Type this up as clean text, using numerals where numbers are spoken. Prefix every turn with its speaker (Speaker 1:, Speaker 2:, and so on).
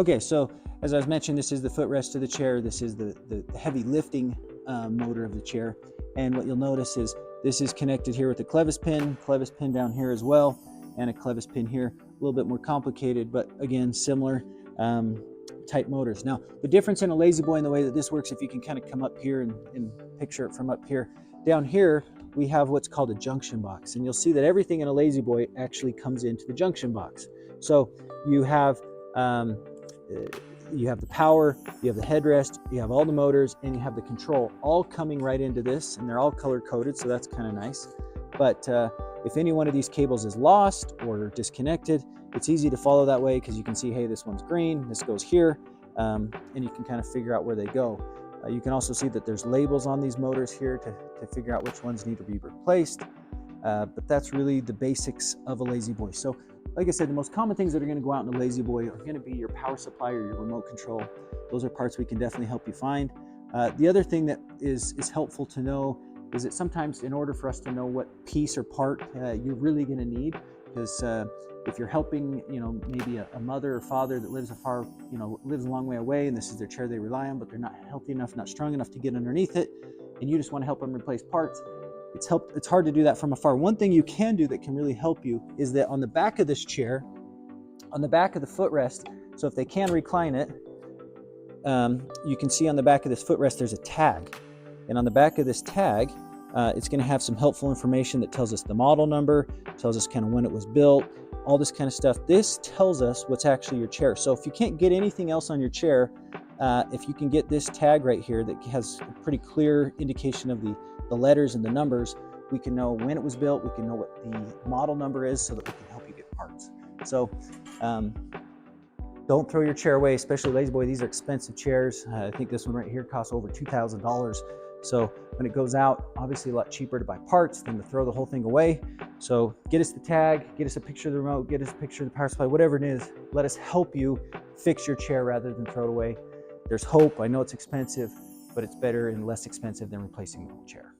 Speaker 1: Okay, so as I was mentioning, this is the footrest of the chair. This is the heavy lifting motor of the chair. And what you'll notice is this is connected here with a clevis pin down here as well, and a clevis pin here. A little bit more complicated, but again, similar type motors. Now, the difference in a LaZBoy and the way that this works, if you can kind of come up here and picture it from up here, down here, we have what's called a junction box. And you'll see that everything in a LaZBoy actually comes into the junction box. So you have the power, you have the headrest, you have all the motors, and you have the control all coming right into this, and they're all color coded, so that's kind of nice. But if any one of these cables is lost or disconnected, it's easy to follow that way because you can see, hey, this one's green, this goes here, and you can kind of figure out where they go. You can also see that there's labels on these motors here to figure out which ones need to be replaced. But that's really the basics of a LaZBoy. So like I said, the most common things that are going to go out in a LaZBoy are going to be your power supply or your remote control. Those are parts we can definitely help you find. The other thing that is helpful to know is that sometimes in order for us to know what piece or part you're really going to need, because if you're helping, maybe a mother or father that lives lives a long way away, and this is their chair they rely on, but they're not healthy enough, not strong enough to get underneath it, and you just want to help them replace parts, it's hard to do that from afar. One thing you can do that can really help you is that on the back of this chair, on the back of the footrest, so if they can recline it, you can see on the back of this footrest there's a tag. And on the back of this tag, it's going to have some helpful information that tells us the model number, tells us kind of when it was built, all this kind of stuff. This tells us what's actually your chair. So if you can't get anything else on your chair, if you can get this tag right here that has a pretty clear indication of the letters and the numbers, we can know when it was built, we can know what the model number is so that we can help you get parts. So don't throw your chair away, especially LaZBoy. These are expensive chairs. I think this one right here costs over $2,000. So when it goes out, obviously a lot cheaper to buy parts than to throw the whole thing away. So get us the tag, get us a picture of the remote, get us a picture of the power supply, whatever it is. Let us help you fix your chair rather than throw it away. There's hope. I know it's expensive, but it's better and less expensive than replacing the whole chair.